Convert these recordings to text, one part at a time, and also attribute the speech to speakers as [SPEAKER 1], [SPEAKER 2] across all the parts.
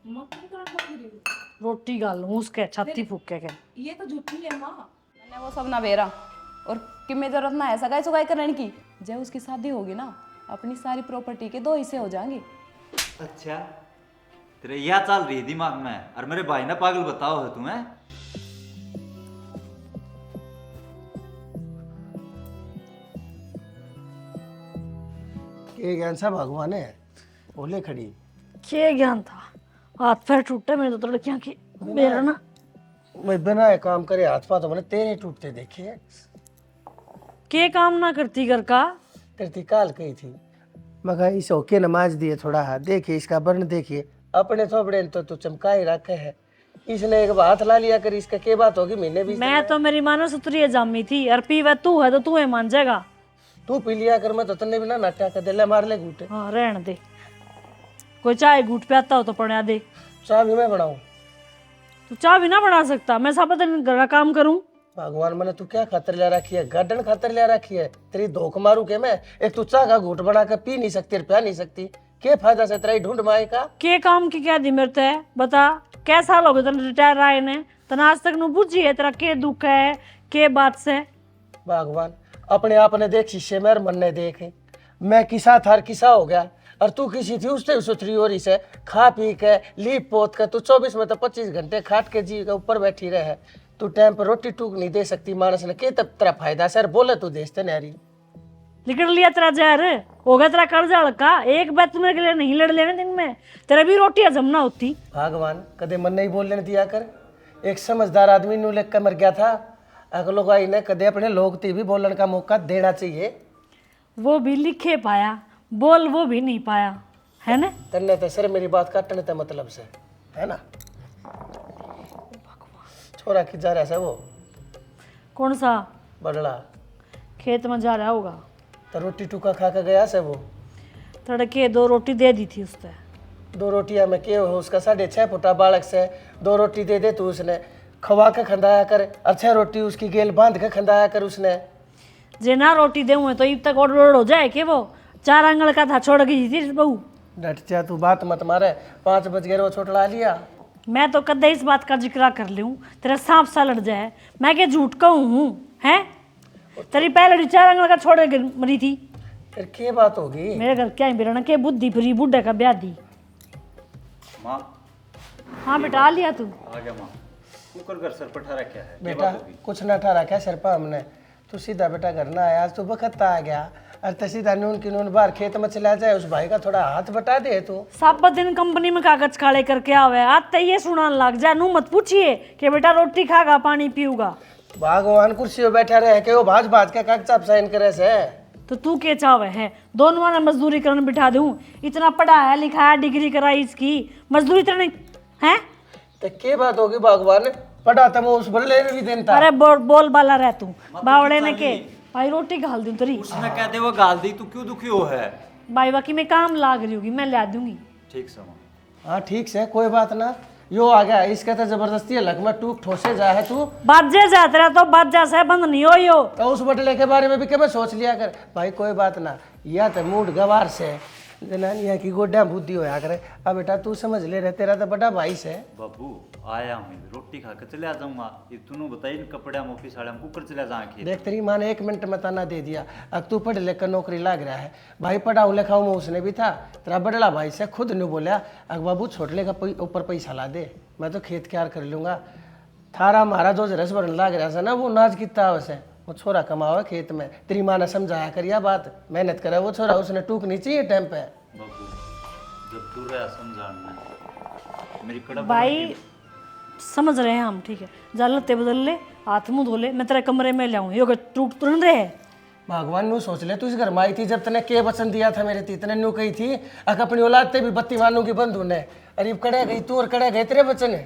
[SPEAKER 1] मक्खन का आटा गिरी।
[SPEAKER 2] रोटी गाल लूं उसके छाती फूक के
[SPEAKER 1] ये तो झूठी है माँ।
[SPEAKER 3] मैंने वो सब ना बेरा और किम्मे जरूरत ना है सगाई सुगाई करने की। जब उसकी शादी होगी ना अपनी सारी प्रॉपर्टी के 2 हिस्से हो जाएंगे।
[SPEAKER 4] अच्छा तेरे यह चल रही दिमाग में और मेरे भाई ना पागल बताओ है तुम्हें।
[SPEAKER 5] ये ज्ञान सा भगवान है बोले खड़ी।
[SPEAKER 2] क्या ज्ञान था, हाथ पैर टूटे मेरे तो लड़कियां की। मेरा ना
[SPEAKER 5] मैं बिना ये काम करे हाथ पाथ मैंने तेरे टूटते देखे।
[SPEAKER 2] के काम ना करती घर का।
[SPEAKER 5] तेरी काल कही थी मगर इस होके नमाज दिए थोड़ा हाथ देखिए इसका वर्ण देखिए अपने थोपड़े तो तू चमका ही रखे है। इसने एक हाथ ला लिया कर इसका क्या बात होगी महीने भी।
[SPEAKER 2] मैं तो मेरी मानो सुतरी जामी थी और पी वह तू है तो तू है मान जाएगा।
[SPEAKER 5] तू पी लिया कर मैं तो तन्ने बिना नाट्या कर दे ले मार ले घूटे।
[SPEAKER 2] हाँ रहने दे, कोई चाय घूट पे आता हो तो पड़ा दे।
[SPEAKER 5] चाह भी मैं बनाऊं।
[SPEAKER 2] तू चाय भी ना बना सकता, मैं सब दिन घर का काम करूं।
[SPEAKER 5] भगवान मैंने तू क्या खातर ले रखी है, गार्डन खातर ले रखी है। तेरी धोख मारू के मैं एक तू चाह का घूट बना कर पी नहीं सकती पिया नहीं सकती। क्या फायदा से तेरा ही ढूंढ माए का।
[SPEAKER 2] के काम की क्या दी मेरे ते बता, क्या साल हो गए तेरे रिटायर आए ने तना आज तक नु बुझी है तेरा के दुख है के बात से।
[SPEAKER 5] भगवान अपने आप ने देख शीशे में और मन ने देख मैं किसा थार किसा हो गया और तू किसी थी उससे सुथरी और इसे खा पी के लीप पोत कर तू 24 में तो 25 घंटे खाट के जी के ऊपर बैठी रहे। तू टाइम पर रोटी टूक नहीं दे सकती मानस ने के तब तेरा फायदा सर बोले तू देश नारी।
[SPEAKER 2] निकल लिया तेरा जहर, हो गया तेरा कर्जा हल्का। एक बात तुम्हें के लिए नहीं लड़ लेने दिन में तेरा भी रोटी हजम ना होती।
[SPEAKER 5] भगवान कदे मन नहीं बोलने दिया कर। एक समझदार आदमी नु लेकर मर गया था अगलो गाई ने कदे अपने लोग ती भी बोलने का मौका देना चाहिए।
[SPEAKER 2] वो भी लिखे पाया बोल वो भी नहीं पाया है ना।
[SPEAKER 5] तन्ने तो सर मेरी बात काटने ते मतलब से है ना। छोरा की जा रहा है वो
[SPEAKER 2] कौन सा
[SPEAKER 5] बड़ला
[SPEAKER 2] खेत में जा रहा होगा।
[SPEAKER 5] तो रोटी टूका खा के गया से वो
[SPEAKER 2] तड़के 2 रोटी दे दी थी उसने।
[SPEAKER 5] 2 रोटियां में के हो उसका 6.5 फुटा बालक से 2 रोटी दे दे तू उसने खवा के खंदाया कर। अच्छा रोटी उसकी गेल बांध के खंदाया कर उसने।
[SPEAKER 2] जे ना रोटी देऊँ तो इब तक और हो जाए कि वो 4 आंगल का था छोड़ गई थी बहू।
[SPEAKER 5] डट जा तू बात मत मारे 5 बज गए वो छोटला लिया।
[SPEAKER 2] मैं तो कदे इस बात का जिक्र कर लूँ तेरा सांप सा लड़ जाए मैं क्या झूठ कहूँ हूँ है। तेरी पहले 4 आंगल का छोड़ के मरी थी।
[SPEAKER 5] फिर क्या बात होगी
[SPEAKER 2] मेरे घर क्या बिरना के बुद्धि फ्री बुढ़े का ब्याह दी।
[SPEAKER 4] माँ
[SPEAKER 2] हाँ बेटा आ लिया तू।
[SPEAKER 4] आ गया माँ। कुकर कर सर पठा रखा है क्या
[SPEAKER 5] बेटा
[SPEAKER 4] बात होगी?
[SPEAKER 5] कुछ ना ठा रखा सर पर हमने। तू सीधा बेटा घर ना आया आज तू बखत आ गया और तो सीधा नून की नून बाहर खेत में चला जाए उस भाई का थोड़ा हाथ बटा दे तू।
[SPEAKER 2] सब दिन कंपनी में कागज काले करके आवे आते ये सुना लग जा नू मत पूछिए कि बेटा रोटी खागा पानी पीऊगा।
[SPEAKER 5] भगवान कुर्सी पे बैठा रहे के वो भाज भाज के कागजात साइन करे से।
[SPEAKER 2] तो तू के चावे है दोनों वाला मजदूरी करने बिठा दूं। इतना पढ़ा है लिखा है डिग्री कराई इसकी मजदूरी तो नहीं है।
[SPEAKER 5] तो क्या बात होगी भगवान पढ़ा तो उस बल्ले भी देता।
[SPEAKER 2] अरे बोल बाला रह तू बावड़े ने के भाई रोटी घाल दूं तेरी।
[SPEAKER 4] उसने कह दे वो गाल दी तू क्यों दुखी हो है।
[SPEAKER 2] भाई बाकी मैं काम लाग रही होगी मैं ला दूंगी।
[SPEAKER 4] ठीक से माँ।
[SPEAKER 5] हाँ ठीक से कोई बात ना यो आ गया इसका तो जबरदस्ती अलग में टूक ठोसे जा है तू।
[SPEAKER 2] बाजे जा तेरा तो बाजा से बंद नहीं हो यो।
[SPEAKER 5] तो उस बटले के बारे में भी क्या सोच लिया कर भाई कोई बात ना या तो मूड गवार से जनानिया की गोड्या बुद्धि होया करे। अब बेटा तू समझ ले रहे तेरा तो बड़ा भाई से।
[SPEAKER 4] बाबू आया हूँ रोटी खा के चले आ जाऊंगा। ये तूने बताई कपड़े मोफी साड़े हम कुकर चले जा खेत।
[SPEAKER 5] देख तेरी माँ ने 1 मिनट में ताना दे दिया अब तू पढ़ लेकर नौकरी लाग रहा है। भाई पढ़ाऊ लिखाऊ में उसने भी था तेरा बड़ला भाई से खुद नहीं बोला अग बाबू छोटले का ऊपर पैसा ला दे मैं तो खेत क्यार कर लूँगा। थारा हमारा जो रस भरन लाग रहा था ना वो नाच कितना वैसे वो छोरा कमावा खेत में। तेरी माँ ने समझाया कर यह बात मेहनत करे वो छोरा उसने टूक नहीं चाहिए टाइम पे।
[SPEAKER 4] बाबू जब तू रहा समझाना मेरी कड़ा
[SPEAKER 2] भाई समझ रहे हैं हम ठीक है। जा लत्ते बदल ले हाथ मुँह धो ले मैं तेरे कमरे में लाऊं यो टूट तुरंत रहे।
[SPEAKER 5] भगवान नू सोच ले तू इस घर में आई थी जब तने के वचन दिया था मेरे ती तने नू कही थी अक अपनी औलाद ते भी बत्ती मानू की बंधु ने अरे कड़े गई तू और कड़े गए तेरे वचन।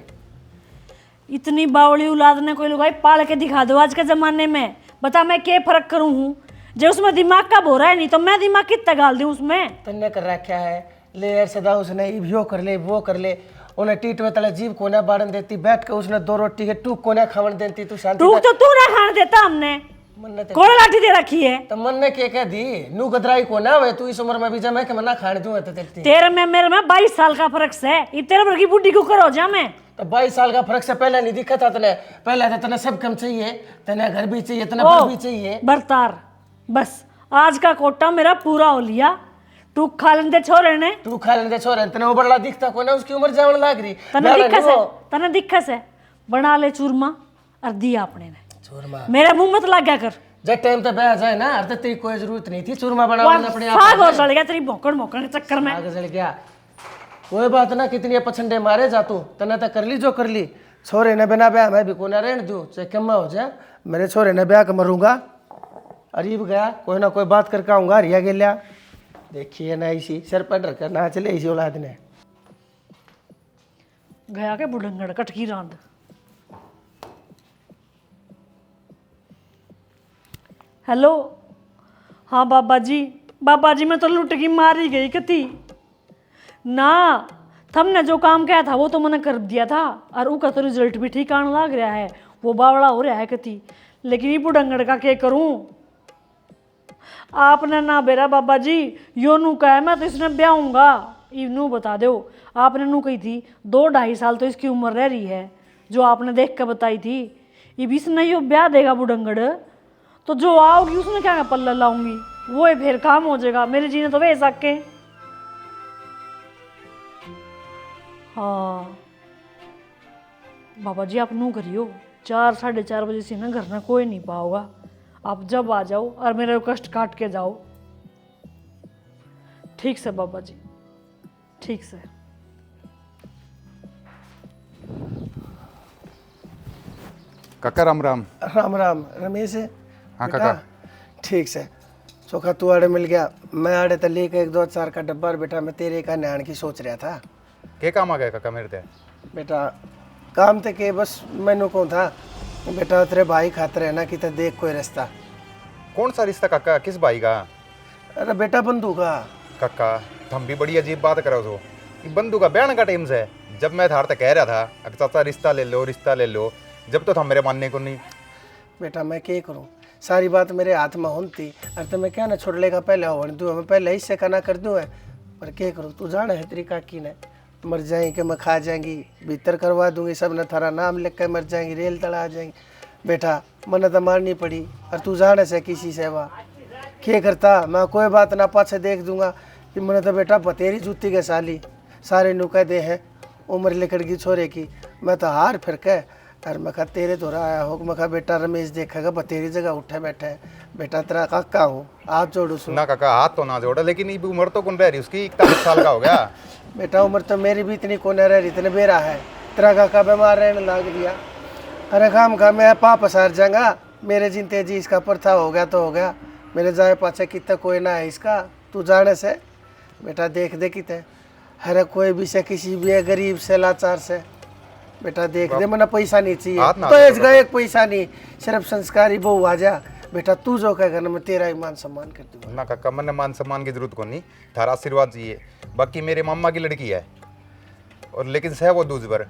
[SPEAKER 2] इतनी बावली औलाद ने कोई लुगाई पाल के दिखा दो आज के जमाने में। बता मैं क्या फर्क करूं हूँ जो उसमें दिमाग का भोरा है नहीं तो मैं दिमाग कितना गाल दूं उसमें।
[SPEAKER 5] तन्ने कर रखा है ले यार सदा उसने यो कर ले वो कर ले उन्हें टीट में तले जीव कोने बाड़न देती बैठ के उसने 2 रोटी के टूक कोने खावन देती तू शांति
[SPEAKER 2] टूक तो तू ना खाने देता हमने
[SPEAKER 5] मन ने
[SPEAKER 2] कौन लाठी दे रखी है?
[SPEAKER 5] तो मन ने क्या दी नू गदराई को ना वे तू इस उम्र में भी जा मैं के मना खाने दूं तो तेरी
[SPEAKER 2] तेरे में मेरे में 22 साल का फर्क है। ये तेरे भर की बुढ़ी को करो जा मैं।
[SPEAKER 5] तो 22 साल का फर्क से पहले नहीं दिखा था तने, पहले तो तने सब कम चाहिए, तने घर भी चाहिए, तने
[SPEAKER 2] ओ,
[SPEAKER 5] घर भी चाहिए।
[SPEAKER 2] बरतार बस आज का कोटा मेरा पूरा हो लिया। तू खा लेंदे छोरे ने,
[SPEAKER 5] तू खा लेने छोरे तने वो बड़ा दिखता को ना, उसकी उम्र जावण लाग रही।
[SPEAKER 2] तने दिक्कत है बना ले चूरमा और दिया अपने ने।
[SPEAKER 5] चूरमा
[SPEAKER 2] मेरे मुंह मत लग गया कर।
[SPEAKER 5] जब टाइम तो बह जाए ना, अर्थ तेरी कोई जरूरत नहीं थी चूरमा बनाने अपने आप।
[SPEAKER 2] साग और जल गया तेरी भौंकड़ भौंकड़ के चक्कर में।
[SPEAKER 5] आग जल गया कोई बात ना, कितनी पछंडे मारे जा तू, तने तो कर ली जो कर ली। छोरे ने बिना ब्याह मैं भी को ना रहने दूं, चाहे कम हो जाए मेरे छोरे ने ब्याह के मरूंगा। अरीब गया कोई ना कोई बात करके आऊंगा। हरिया गेलिया देखिए ना इसी सिर पर डर कर ना चले इसी औलाद ने
[SPEAKER 2] गया के बुढ़ंगड़ कटकी रांद। हेलो हाँ बाबा जी मैं तो लुट की मारी गई कती ना। थमने जो काम किया था वो तो मैंने कर दिया था और उसका तो रिजल्ट भी ठीक आने लग रहा है, वो बावड़ा हो रहा है कती। लेकिन ये बुढ़ंगड़ का क्या करूं? आपने ना बेरा बाबा जी यो नू कहा मैं तो इसने ब्याहूंगा। नू बता दो आपने नू कही थी 2-2.5 साल तो इसकी उम्र रह रही है जो आपने देख कर बताई थी। ये भी इसने यो ब्याह देगा बुढ़ंगड़ तो जो आओगी उसने क्या पल्ला लाऊंगी, वो है फिर काम हो जाएगा। मेरे जी ने तो वे सके। हाँ बाबा जी आप नू करियो 4-4:30 बजे से ना घर में कोई नहीं पाओगा। आप जब आ जाओ और मेरे कष्ट काट के जाओ। ठीक से बाबा जी ठीक से।
[SPEAKER 6] काका राम राम।
[SPEAKER 5] राम राम रमेश है।
[SPEAKER 6] हाँ
[SPEAKER 5] बेटा,
[SPEAKER 6] काका।
[SPEAKER 5] ठीक से चोखा तू आड़े मिल गया, मैं आड़े तो लेके 1-2 का डब्बा। बेटा मैं तेरे का न्याण की सोच रहा था।
[SPEAKER 6] क्या काम आ गया काका मेरे ते?
[SPEAKER 5] बेटा काम तो के बस मैनू कौन था बेटा तेरे भाई खातर है ना कि ते देख कोई रिश्ता।
[SPEAKER 6] कौन सा रिश्ता काका, किस भाई का?
[SPEAKER 5] अरे बेटा बंधु का।
[SPEAKER 6] काका तुम भी बड़ी अजीब बात करो तो। ये बंधु का ब्याह का टाइम से जब मैं थार तक कह रहा था अगर चाचा रिश्ता ले लो जब तो था मेरे मानने को नहीं।
[SPEAKER 5] बेटा मैं क्या करूं, सारी बात मेरे हाथ में होती और तो मैं क्या ना छोड़ लेगा पहले होने दूँ, मैं पहले इससे कहना कर दूँ है। पर क्या करूँ तू जाना है तेरी काकी ने मर जाएंगी कि मैं खा जाएंगी, भीतर करवा दूंगी सब ने थारा नाम लिख कर मर जाएंगी, रेल तला आ जाएंगी। बेटा मन तो मारनी पड़ी और तू जाने से किसी सेवा क्या करता, मैं कोई बात ना पाछे देख दूंगा कि मैंने तो बेटा बतेरी जूती के साली सारे नु कह दे है उम्र लिकड़ की छोरे की। मैं तो हार फिर के और मैं कहा तेरे तो आया हो, मैं कहा बेटा रमेश देखेगा बतेरी जगह उठे बैठे है। बेटा तेरा काका हूँ हाथ जोड़ू सु
[SPEAKER 6] ना काका हाथ तो ना जोड़ा, लेकिन ये उम्र तो कौन रह रही उसकी, 41 साल का हो गया।
[SPEAKER 5] बेटा उम्र तो मेरी भी इतनी कोने रह रही, इतने बेरा है। तेरा काका बीमार रहने लग दिया। अरे काम का मैं पाप सार जाऊंगा, मेरे जिनते जी इसका प्रथा हो गया तो हो गया, मेरे जाए पाछे कितना कोई ना है इसका। तू जाने से बेटा देख दे कितने हर कोई भी से किसी भी गरीब से लाचार से बेटा देख दे। मना पैसा नहीं चाहिए तो एक पैसा नहीं, सिर्फ संस्कारी बहु आ जा। बेटा तू जो कहेगा ना मैं तेरा ही मान सम्मान कर दूंगा।
[SPEAKER 6] ना काका मैंने मान सम्मान की जरूरत को नहीं, थारा आशीर्वाद चाहिए। बाकी मेरे मामा की लड़की है और लेकिन सह वो दूज भर।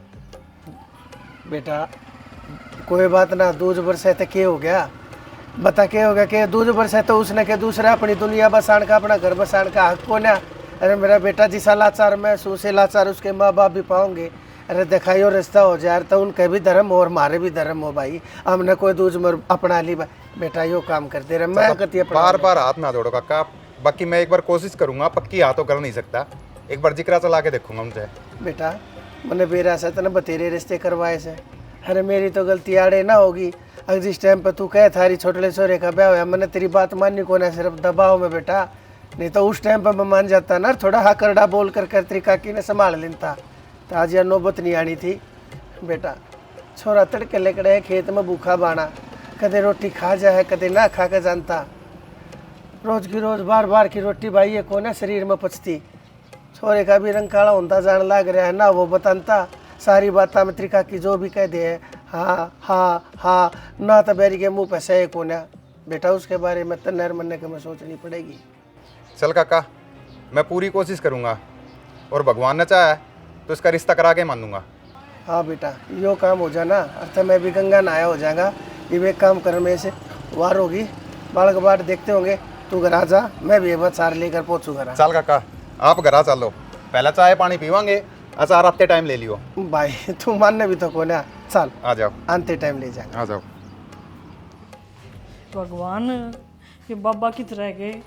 [SPEAKER 5] बेटा कोई बात ना, दूज भर से तो क्या हो गया बता, क्या हो गया कि दूज भर से तो उसने के दूसरा अपनी दुनिया बसाण का अपना घर बसाण का हक को ना। अरे मेरा बेटा जिसा लाचार मैं सूसे लाचार उसके माँ बाप भी पाओगे। अरे दिखाइयो रिश्ता हो जाए तो उनके भी धर्म हो और हमारे भी धर्म हो भाई, हमने कोई दूज मर अपना ली बेटा यो काम करते रहे। मैं कती
[SPEAKER 6] बार बार हाथ ना जोड़ो काका। बाकी मैं एक बार कोशिश करूंगा, पक्की हाथ तो कर नहीं सकता, एक बार जिक्रा चला के देखूंगा उनसे।
[SPEAKER 5] बेटा मैंने बेरा से तो बतेरे रिश्ते करवाए से, अरे मेरी तो गलती आड़े ना होगी। अगर जिस टाइम पर तू कह थारी छोटे छोरे का ब्याह हुआ मैंने तेरी बात माननी को ना, सिर्फ दबाव में बेटा, नहीं तो उस टाइम पर मैं मान जाता ना, थोड़ा हा करड़ा बोल कर तेरी काकी ने संभाल लेता तो आज यह नौबत नहीं आनी थी। बेटा छोरा तड़के लेकड़े खेत में भूखा बाना, कदे रोटी खा जाए कदे ना खा के जानता। रोज की रोज बार बार की रोटी भाई ये कोने शरीर में पचती। छोरे का भी रंग काला होता जान लग रहा है ना, वो बताता सारी बात में तेरी काकी जो भी कह दे हाँ हाँ हाँ ना तो बैरी के मुँह पे सही कोना। बेटा उसके बारे में तन्नर मनने के मैं सोचनी पड़ेगी।
[SPEAKER 6] चल काका मैं पूरी कोशिश करूंगा और भगवान ने चाहा तो इसका रिश्ता करा के मानूंगा।
[SPEAKER 5] हाँ बेटा यो काम हो जाना अर्थ मैं भी गंगा नहाया हो जाएगा। ये एक काम कर में से वार होगी, बालक बाट देखते होंगे। तू घर आ जा, मैं भी अचार लेकर पहुंचू घर।
[SPEAKER 6] चल काका, आप घर आ चलो, पहले चाय पानी पीवांगे, अचार आते टाइम ले लियो।
[SPEAKER 5] भाई तू मानने भी तो कौन है, चल
[SPEAKER 6] आ जाओ,
[SPEAKER 5] आते टाइम ले जा।
[SPEAKER 6] आ जाओ।
[SPEAKER 2] भगवान, ये बाबा कित रह गए,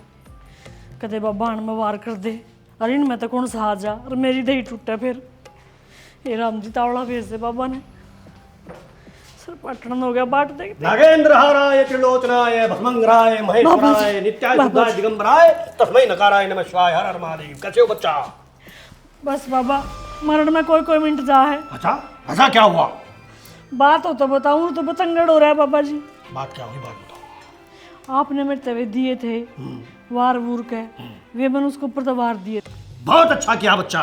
[SPEAKER 2] कदे बाबा हन में वार कर दे, अरे इनमें तो कौन सा आ जा, और मेरी दही टूटा फिर। ये राम जी तावड़ा भेज दे बाबा ने, सर पटन हो गया, बाट दे।
[SPEAKER 7] नागेंद्रहाराय त्रिलोचनाय भस्मंगराय महेश्वराय नित्याय शुद्धाय दिगंबराय तस्मै नकाराय नमः शिवाय। हर हर महादेव। कैसे हो बच्चा?
[SPEAKER 2] बस बाबा, मरण में कोई कोई मिनट जा है।
[SPEAKER 7] अच्छा, ऐसा क्या हुआ?
[SPEAKER 2] बात हो तो बताऊं, तो बतंगड़ हो रहा है बाबा जी।
[SPEAKER 7] बात क्या हुई, बात बताओ।
[SPEAKER 2] आपने मेरे तवे दिए थे वार वूर के, वे मैंने उसके ऊपर तो वार दिए,
[SPEAKER 7] बहुत अच्छा किया बच्चा।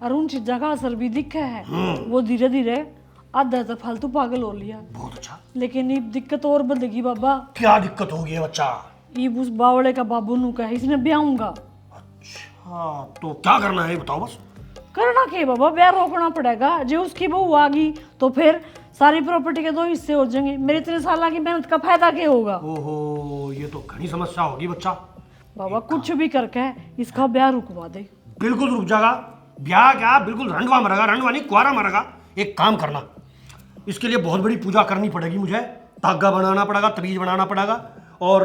[SPEAKER 2] और उन चीजा का असर भी दिखा है। वो धीरे धीरे आधा तक फालतू पागल हो लिया।
[SPEAKER 7] बहुत अच्छा।
[SPEAKER 2] लेकिन ये दिक्कत और बढ़ेगी बाबा।
[SPEAKER 7] क्या दिक्कत हो गई है बच्चा?
[SPEAKER 2] ये उस बावड़े का बाबू नु का है, इसने ब्याहूंगा।
[SPEAKER 7] हाँ, तो क्या करना है बताओ बस।
[SPEAKER 2] करना क्या बाबा, ब्याह रोकना पड़ेगा। जो उसकी बहू आ गई तो फिर सारी प्रॉपर्टी के 2 हिस्से हो जाएंगे। मेरे इतने साल की मेहनत का फायदा क्या होगा?
[SPEAKER 7] ओहो, ये तो घनी समस्या होगी बच्चा।
[SPEAKER 2] बाबा कुछ भी करके इसका ब्याह रुकवा दे।
[SPEAKER 7] बिल्कुल रुक जाएगा। ब्याह क्या, बिल्कुल रंडवा मरेगा, रंडवा नहीं कुआरा मरेगा। एक काम करना, इसके लिए बहुत बड़ी पूजा करनी पड़ेगी मुझे। धागा बनाना पड़ेगा, तबीज बनाना पड़ेगा, और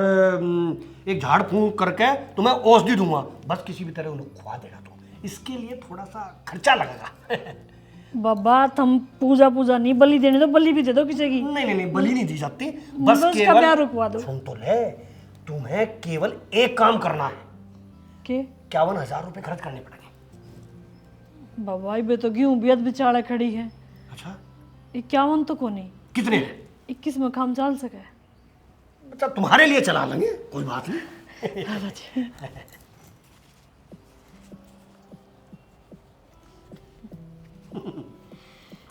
[SPEAKER 7] एक झाड़ फूंक करके तुम्हें औषधि दूंगा। बस किसी भी तरह उन्हें खुआ देना। तो इसके लिए थोड़ा सा खर्चा लगेगा।
[SPEAKER 2] बाबा तुम पूजा नहीं, बलि देने दो, बलि भी दे दो किसी की।
[SPEAKER 7] नहीं, बलि नहीं दी जाती।
[SPEAKER 2] बस उसका ब्याह रुकवा दो।
[SPEAKER 7] सुन तो ले, तुम्हें केवल एक काम करना है।
[SPEAKER 2] के
[SPEAKER 7] 51,000 रुपए खर्च करने पड़ेंगे।
[SPEAKER 2] बाबा ये तो गेहूं बेद बिचाड़े खड़ी है।
[SPEAKER 7] अच्छा,
[SPEAKER 2] 51 तो को नहीं,
[SPEAKER 7] कितने हैं?
[SPEAKER 2] 21 में काम चल सके।
[SPEAKER 7] अच्छा, तुम्हारे लिए चला लेंगे, कोई बात नहीं।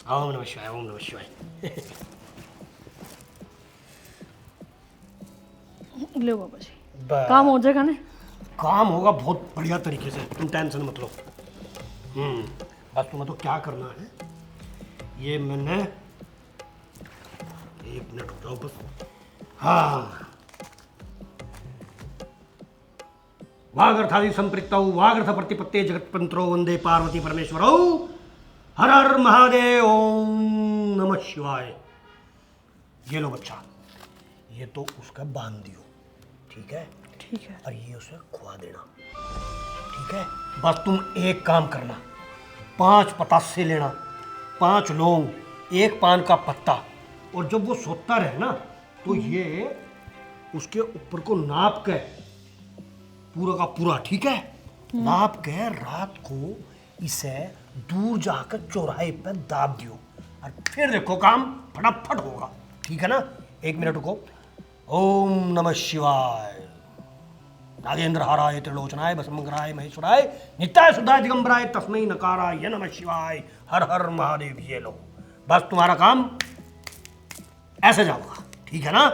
[SPEAKER 7] ओम नमः शिवाय, ओम नमः शिवाय।
[SPEAKER 2] ले बाबा जी, काम हो जाएगा ना?
[SPEAKER 7] काम होगा बहुत बढ़िया तरीके से, तुम टेंशन मत लो। बस तुम्हें तो क्या करना है, ये मैंने 1 मिनट हो जाओ बस। हाँ, वागर्थादि संपृक्तौ वागर्थ प्रतिपत्ते जगत्पंत्रो वंदे पार्वती परमेश्वरौ। हर हर महादेव, ओम नमः शिवाय। ये लो बच्चा, ये तो उसका बांध दियो, ठीक है?
[SPEAKER 2] ठीक है।
[SPEAKER 7] और ये उसे खुआ देना, ठीक है? बस तुम एक काम करना, 5 पतासे लेना, 5 लौंग, 1 पान का पत्ता, और जब वो सोता रहे ना तो ये उसके ऊपर को नाप के पूरा का पूरा, ठीक है? नाप के रात को इसे दूर जाकर चौराहे पर दाब दियो, और फिर देखो काम फटाफट होगा, ठीक है ना? 1 मिनट रुको। ओम नमः शिवाय। नागेंद्रहाराय त्रिलोचनाय भस्मंगराय महेश्वराय नित्याय शुद्धाय दिगंबराय तस्मै नकाराय नमः शिवाय। हर हर महादेव। ये लो, बस तुम्हारा काम ऐसे जाओगा, ठीक है ना?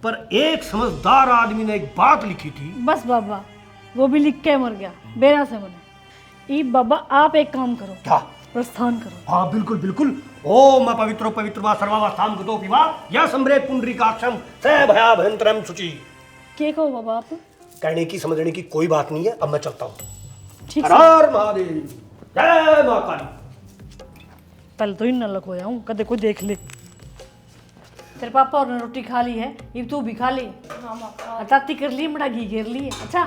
[SPEAKER 7] पर एक समझदार आदमी ने एक बात लिखी थी।
[SPEAKER 2] बस बाबा, वो भी लिख के मर गया, बेरा से बने। ई बाबा आप एक काम करो।
[SPEAKER 7] क्या?
[SPEAKER 2] प्रस्थान करो।
[SPEAKER 7] हाँ बिल्कुल बिल्कुल। ओम पवित्रो पवित्र वा सर्वावस्थाम गतो पिबा या सम्रे पुंडरीकाक्षम स भया भयंतरम शुचि।
[SPEAKER 2] क्या कहो बाबा आप?
[SPEAKER 7] कहने की समझने की कोई बात नहीं है, अब मैं चलता हूँ।
[SPEAKER 2] ठीक
[SPEAKER 7] हर
[SPEAKER 2] है।
[SPEAKER 7] हर महादेव, जय मां काली।
[SPEAKER 2] पहले तो इन न लगोया हूँ, कदे कोई देख ले। तेरे पापा और ने रोटी खा ली है, ये तू भी खा ली।
[SPEAKER 1] हाँ माँ,
[SPEAKER 2] अटाती कर ली, बड़ा घी घेर ली। अच्छा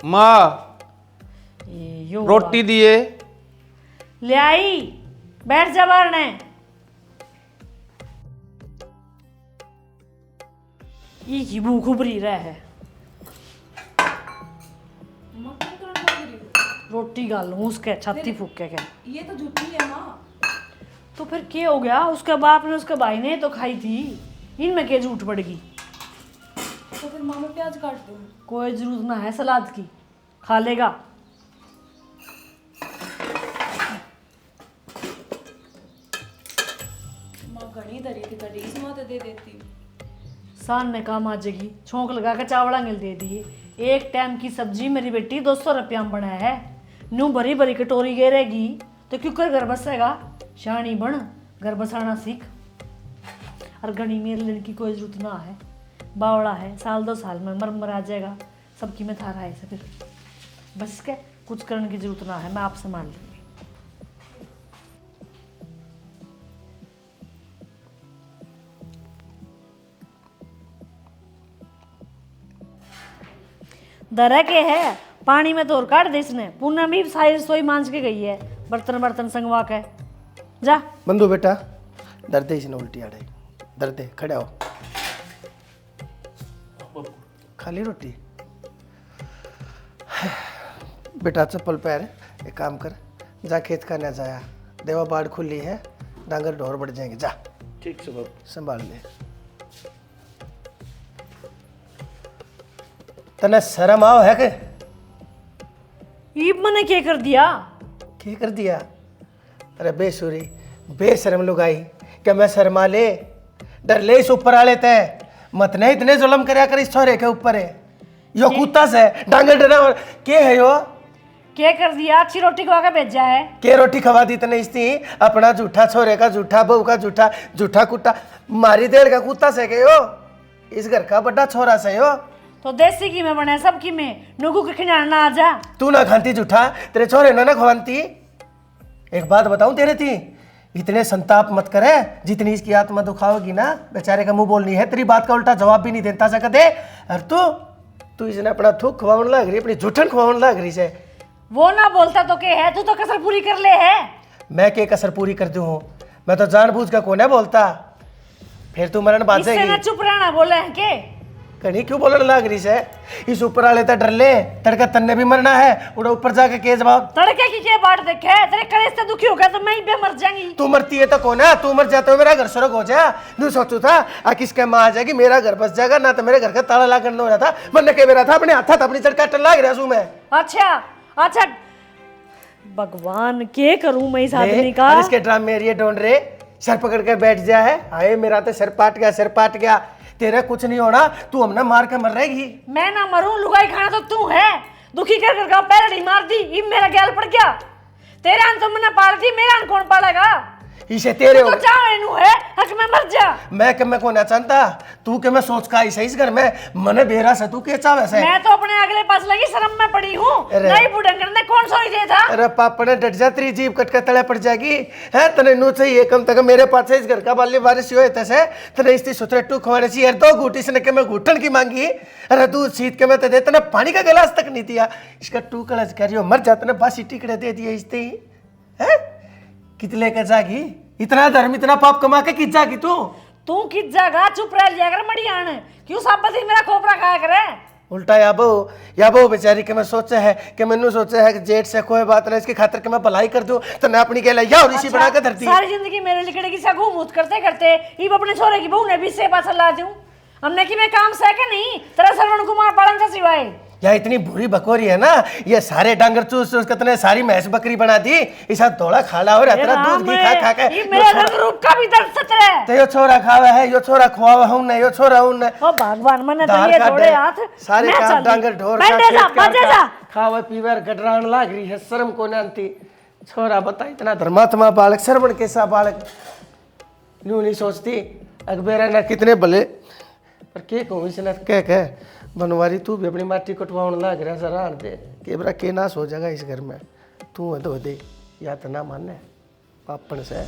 [SPEAKER 8] माँ,
[SPEAKER 2] ये यो
[SPEAKER 8] रोटी दिए।
[SPEAKER 2] ले आई, बैठ जा बाहर ने। ये भूख उभरी रहा है।
[SPEAKER 1] माँ क्या करने लग रही हो?
[SPEAKER 2] रोटी गाल लूँ उसके छाती फूक के क्या?
[SPEAKER 1] ये तो झूठी है माँ।
[SPEAKER 2] तो फिर क्या हो गया? उसके बाप ने उसके भाई ने तो खाई थी, इनमें क्या झूठ पड़ेगी?
[SPEAKER 1] तो फिर माँ मैं प्याज काट दूँ?
[SPEAKER 2] कोई जरूरत ना है सलाद की, खा लेगा।
[SPEAKER 1] माँ घड़ी धरी थी कड़ी, इस माँ तो दे देती।
[SPEAKER 2] सान ने काम आ जाएगी, छोंक लगा कर चावड़ा गिल दे दिए। एक टाइम की सब्जी मेरी बेटी 200 रुपया में बनाया है। नू भरी भरी कटोरी गिरेगी तो क्यों कर घर बसेगा? शानी बन, घर बसाना सीख। और घनी मेरे लेने की कोई जरूरत ना है। बावड़ा है, साल 2 साल में मर आ जाएगा, सबकी में थारा है। फिर बस के कुछ करने की जरूरत ना है, मैं आप संभाल लूँगी। दरा के है पानी में तोड़ काट दे इसने। पूनम भी सारी रसोई मांझ के गई है, बर्तन संगवा के। जा
[SPEAKER 5] बंधु बेटा, दर्दे इसने उल्टी आड़े, दर्दे खड़े हो, खाली रोटी। बेटा चप्पल पैर, एक काम कर, जा खेत का न जाया, देवा बाढ़ खुली है, डांगर ढोर बढ़ जाएंगे, जा।
[SPEAKER 7] ठीक से बाबू।
[SPEAKER 5] संभाल ले। तने शर्म आओ है के?
[SPEAKER 2] ईब मैंने क्या कर दिया?
[SPEAKER 5] क्या कर दिया? अरे बेसुरी बेशर्म लुगाई, क्या मैं शर्मा ले? डर ले इस ऊपर आले ते, मत नहीं इतने जुल्म करया कर इस छोरे के ऊपर है। यो कुत्ता से डांगर डरा और के है यो?
[SPEAKER 2] क्या कर दिया? अच्छी रोटी खवा के भेजा है।
[SPEAKER 5] के रोटी खवा दी तने इसती? अपना झूठा छोरे का झूठा, बहू का झूठा, झूठा कुत्ता, मारी देड़ का कुत्ता से के यो? इस घर का बड़ा छोरा से यो?
[SPEAKER 2] तो देसी की में बने सब की में, नुगु के खिनार ना आ जा।
[SPEAKER 5] तू ना खाती झूठा, तेरे छोरे ना खवानती। एक बात बताऊं तेरे थी, इतने संताप मत करे, जितनी इसकी आत्मा दुखाओगी ना, बेचारे का मुंह बोलनी है, तेरी बात का उल्टा जवाब भी नहीं देता सकते। और तू इसने अपना थूक खवाउन लग रही, अपनी झूठन खवाउन लग रही से।
[SPEAKER 2] वो ना बोलता तो के है, तू तो कसर पूरी कर ले है।
[SPEAKER 5] मैं के कसर पूरी कर दूं हूँ? मैं तो जानबूझ का कौन है बोलता। फिर तू मरण
[SPEAKER 2] इससे
[SPEAKER 5] बाजेगी।
[SPEAKER 2] ना चुप रहना, बोले हैं के
[SPEAKER 5] कहीं क्यों बोलने लग रही से? इस ऊपर वाले तो डर ले, तड़का तन्ने भी मरना है, उड़ा ऊपर जाके के जवाब।
[SPEAKER 2] तड़के की क्या बात देखे, तेरे कलेज से दुखी हो गया तो मैं ही मर जाएंगी।
[SPEAKER 5] तू मरती है तो कौन है? तू मर जाता हो मेरा घर स्वर्ग हो जा। तू सोचू था आ किसके माँ आ जाएगी, मेरा घर बस जाएगा ना, तो मेरे घर का ताला ला करना हो रहा था, मन के मेरा था अपने हाथ था अपनी चटका टल लाग रहा हूँ मैं।
[SPEAKER 2] अच्छा भगवान के करूं मैं इस आदमी का?
[SPEAKER 5] और इसके ड्रामे ये ढूंढ रहे, सर पकड़ कर बैठ जा है। आए मेरा तो सिर पाट गया, तेरा कुछ नहीं होना, तू हमने मार के मर रहेगी।
[SPEAKER 2] मैं ना मरूं, लुगाई खाना तो तू है। दुखी कर कर पैरड़ी मार दी, इब मेरा गैल पड़ गया। तेरा अन तो मैंने पाल दी, मेरा अन कौन पालेगा?
[SPEAKER 5] इसे तेरे
[SPEAKER 2] तो चाहे नू है हक में मर जा।
[SPEAKER 5] मैं को ना जानता, तू के मैं सोच का ऐसे इस घर में मने बेरा से तू के चावे से?
[SPEAKER 2] मैं तो अपने अगले पास लगी शर्म में पड़ी हूँ। नहीं बुढ़न करने कौन सोई दे था?
[SPEAKER 5] अरे पापा ने डट जा, तेरी जीभ कट के तले पड़ जाएगी है। तने नू चाहिए कम तक मेरे पास से इस घर का बाल्य बारिश हुए तसे तने इसकी सुतरे टू खवाने चाहिए। यार 2 घूटी से के मैं घुटन की मांगी, अरे दूध सीत के मैं तो दे, तने पानी का गिलास तक नहीं दिया। इसका टू कलज करियो मर जाता ने बासी टिकड़े दे दिए इसते ही है। कितने का जागी? इतना धर्म इतना पाप कमा के कित जागी तू
[SPEAKER 2] कित जागा? चुप रह लिया कर मड़ियान, क्यों सब बदी मेरा खोपरा खाया करे?
[SPEAKER 5] उल्टा याबो बेचारी के मैं सोचे है कि मैंने सोचा है कि जेठ से कोई बात नहीं, इसकी खातिर के मैं भलाई कर दूं, तो मैं अपनी के लिया और इसी बना के धरती।
[SPEAKER 2] सारी जिंदगी मेरे लिखड़े की सा घूमूत करते करते इब अपने छोरे की बहू ने भी से पास ला दूं। हमने कि मैं काम से के नहीं, तेरा श्रवण कुमार पालन से सिवाय।
[SPEAKER 5] या इतनी बुरी बकोरी है ना, ये सारे डांगर चूस चूस कितने सारी भैंस बकरी बना दी, इसा थोड़ा खाला हो रहा दूध घी खा के।
[SPEAKER 2] ये मेरा रंग रूप का भी दर्द सतरे।
[SPEAKER 5] तो यो छोरा खावा है, यो छोरा खुआवा हूं ने, यो छोरा हूं ने।
[SPEAKER 2] ओ भगवान मने तो ये थोड़े हाथ
[SPEAKER 5] सारे काम डांगर ढोर का
[SPEAKER 2] बैठे जा
[SPEAKER 5] खावा पीवर गडरान लाग रही है, शर्म को नांती। छोरा बता इतना धर्मात्मा बालक, श्रवण कैसा बालक, यूं नहीं सोचती अकबेरा ना कितने भले। पर के कहूँ इसने कह बनवारी तू भी अपनी माटी कटवाने लग रहा सर दे के बरा के नाश हो जाएगा इस घर में। तू है तो दे या तो ना माने पापन से।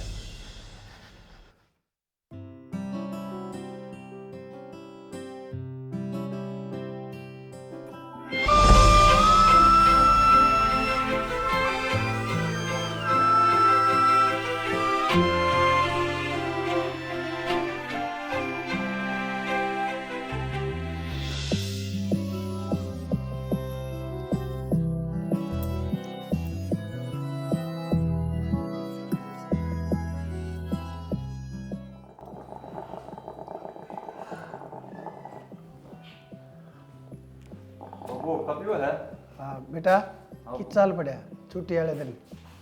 [SPEAKER 4] वो कपियो है
[SPEAKER 5] हाँ बेटा कि चाल पड़ा छुट्टी वाले दिन?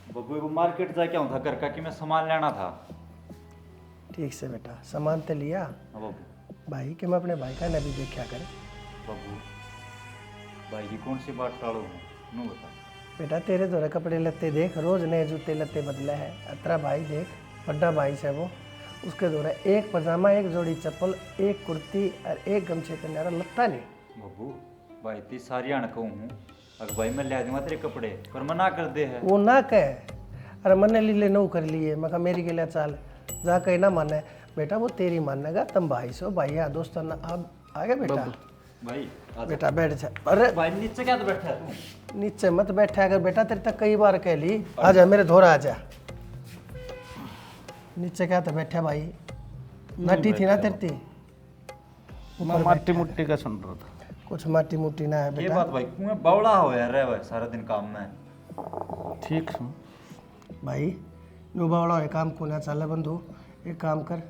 [SPEAKER 4] बब्बू को मार्केट जाके आऊँ था घर का कि मैं सामान लेना था।
[SPEAKER 5] ठीक से बेटा, सामान तो लिया
[SPEAKER 4] हाँ बब्बू।
[SPEAKER 5] भाई कि मैं अपने भाई का नबी देखा करे।
[SPEAKER 4] बब्बू भाई की कौन सी बात टाड़ो नू बता।
[SPEAKER 5] बेटा तेरे द्वारा कपड़े लत्ते देख, रोज नए जूते लत्ते बदले है। अतरा भाई देख, बड़ा भाई से वो उसके द्वारा एक पजामा, एक जोड़ी चप्पल, एक कुर्ती और एक गमछे का नारा लगता नहीं।
[SPEAKER 4] बाबू भाई इतनी सारी आण कहूँ हूँ अगर भाई मैं ले दूंगा तेरे कपड़े पर मना कर दे है।
[SPEAKER 5] वो ना कहे, अरे मैंने लीले नौ कर लिए, मैं कहा मेरी के लिए चाल जा कहीं ना माने। बेटा वो तेरी मानेगा, तुम भाई सो भाई या दोस्तों ना। अब आगे बेटा,
[SPEAKER 4] भाई
[SPEAKER 5] बेटा बैठ जा। अरे
[SPEAKER 4] भाई नीचे क्या तो बैठा है तू?
[SPEAKER 5] नीचे मत बैठा, अगर बेटा तेरे तक कई बार कह ली आ जा मेरे धोरा आ जा। नीचे क्या तो बैठा भाई, नटी थी ना तेरी।
[SPEAKER 8] मैं माटी मुट्टी का सुन रहा था।
[SPEAKER 5] कुछ माटी मुट्टी ना है
[SPEAKER 4] ये
[SPEAKER 5] बेटा।
[SPEAKER 4] बात भाई कुएं बावड़ा हो यार रे भाई सारा दिन काम में।
[SPEAKER 8] ठीक सुन।
[SPEAKER 5] भाई नो बावड़ा है काम को ना चल बंधु, एक काम कर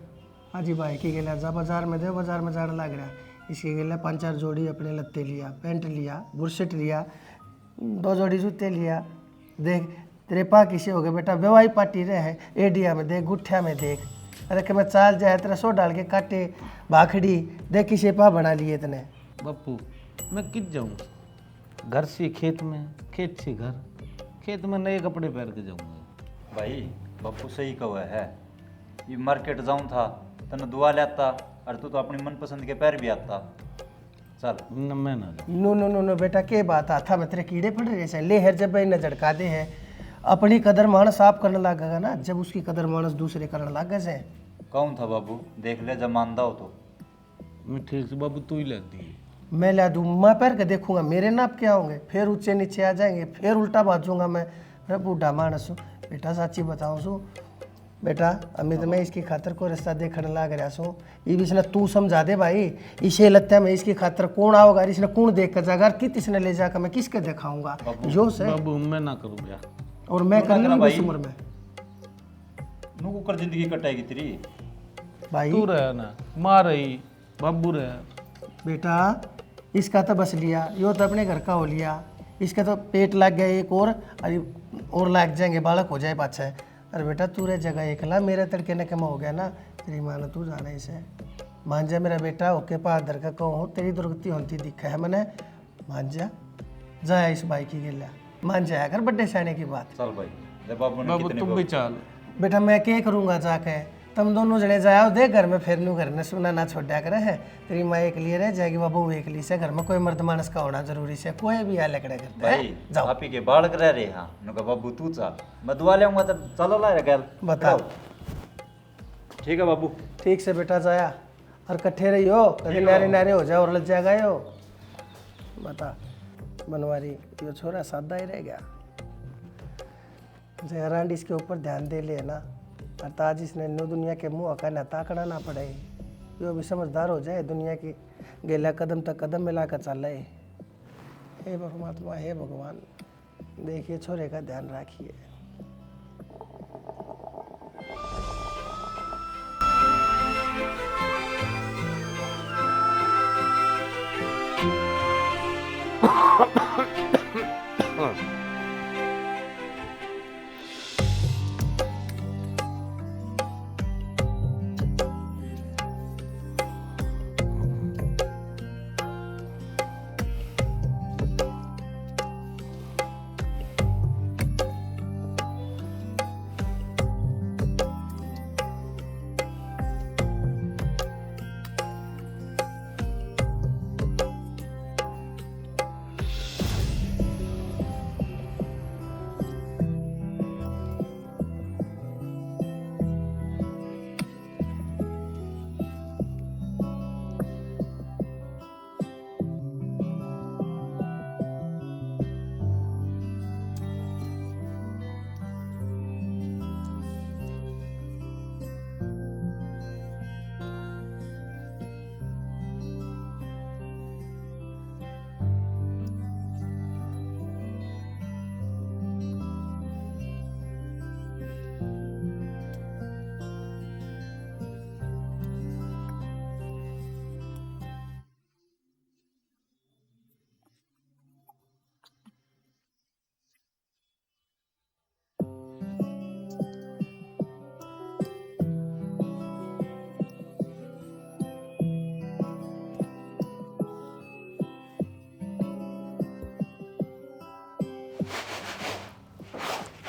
[SPEAKER 5] आज ही भाई की गेला जा बाजार में दे, बाजार में जाने लग रहा है। इसके गेला 5-4 जोड़ी अपने लत्ते लिया, पैंट लिया, बुरशट लिया, 2 जोड़ी जूते लिया। देख तेरे पा किसे हो गए बेटा, बेवाई पार्टी रहे है, एडिया में देख, गुठिया में देख। अरे कि मैं चाल जाए तेरा सो डाल के काटे भाखड़ी देख किसे पा बना लिए इतने।
[SPEAKER 8] बापू मैं किस जाऊँ, घर से खेत में, खेत से घर, खेत में नए कपड़े पहन के जाऊँगा।
[SPEAKER 4] भाई बापू सही कहा है, ये मार्केट जाऊँ था तने दुआ लेता और तू तो अपनी मनपसंद के पैर भी आता। चल
[SPEAKER 8] न मैं ना जाऊँ।
[SPEAKER 5] नो नो नो नो बेटा के बात आता मैं तेरे कीड़े पड़ रहे से ले हर जब भाई न झड़का दे है। अपनी कदर मानस आप करने लगेगा ना, जब उसकी कदर मानस दूसरे करने लग गए से।
[SPEAKER 4] कौन था बाबू, देख ले जब मानदा हो तो।
[SPEAKER 8] मैं ठीक से बाबू तू ही ला दी।
[SPEAKER 5] मैं ला दूँ, मैं पैर के देखूंगा मेरे नाप क्या होंगे, फिर ऊंचे नीचे आ जाएंगे, फिर उल्टा बाजूंगा मैं। अरे बूढ़ा मानस हूँ बेटा, सच्ची बताऊँ सू बेटा, अमित मैं इसकी खातर को रास्ता देखने लग रहा सो। ये भी इसने तू समझा दे भाई, इसे लगता है मैं इसकी खातर कौन आओगा, इसने कौन देख कर जाएगा, कित इसने ले जाकर मैं किसके दिखाऊंगा जो से।
[SPEAKER 8] बाबू मैं ना करूँ ब्याह।
[SPEAKER 5] और मैं कर लूँगी
[SPEAKER 4] भाई।
[SPEAKER 5] इस उम्र में
[SPEAKER 4] नू कुकर जिंदगी कटाएगी तेरी।
[SPEAKER 5] भाई।
[SPEAKER 8] तू रहा ना, माँ रही, बाबू रहा।
[SPEAKER 5] बेटा इसका तो बस लिया, यो तो अपने घर का हो लिया, इसका तो पेट लग गया एक और लग जाएंगे, बालक हो जाए पाछे। अरे बेटा तू रे जगह एकला, मेरे तड़के न कमा हो गया ना, तेरी माँ ने तू जाना इसे मान जा। मेरा बेटा ओके पादर का कहूँ तेरी दुर्गति होती दिखा है मैंने, मान जा जाया इस भाई की गिल्ला, मान जाया कर बड्डे सहने की बात।
[SPEAKER 4] चल भाई ले बाबू ने
[SPEAKER 8] बाबू
[SPEAKER 4] कितने
[SPEAKER 8] तुम भी चाल।
[SPEAKER 5] बेटा मैं क्या करूँगा जाके, तुम दोनों जने जाओ दे घर में, फिर नू घर ने सुना ना छोड़ा करे है। तेरी माँ एक लिए रह जाएगी, बाबू एक ली से, घर में कोई मर्द मानस का होना जरूरी से, कोई भी आले कड़े करता है।
[SPEAKER 4] भाई
[SPEAKER 5] जाओ
[SPEAKER 4] आप ही के बालक रह रहे हाँ नुका बाबू तू चल, मैं दुआ ले आऊंगा तो चलो ला रे गैल।
[SPEAKER 5] बताओ।
[SPEAKER 4] ठीक है बाबू।
[SPEAKER 5] ठीक से बेटा जाया और कट्ठे रही हो, कभी नारे नारे हो जाओ और लग जाएगा यो। बता बनवारी यो छोरा सादा ही रह गया, जयरांड इसके ऊपर ध्यान दे ले ना, और ताज इसने न्यू दुनिया के मुँह का ना ताकना ना पड़े, यो भी समझदार हो जाए, दुनिया की गेला कदम तक कदम मिला कर चल रहे। हे परमात्मा, हे भगवान, देखिए छोरे का ध्यान रखिए।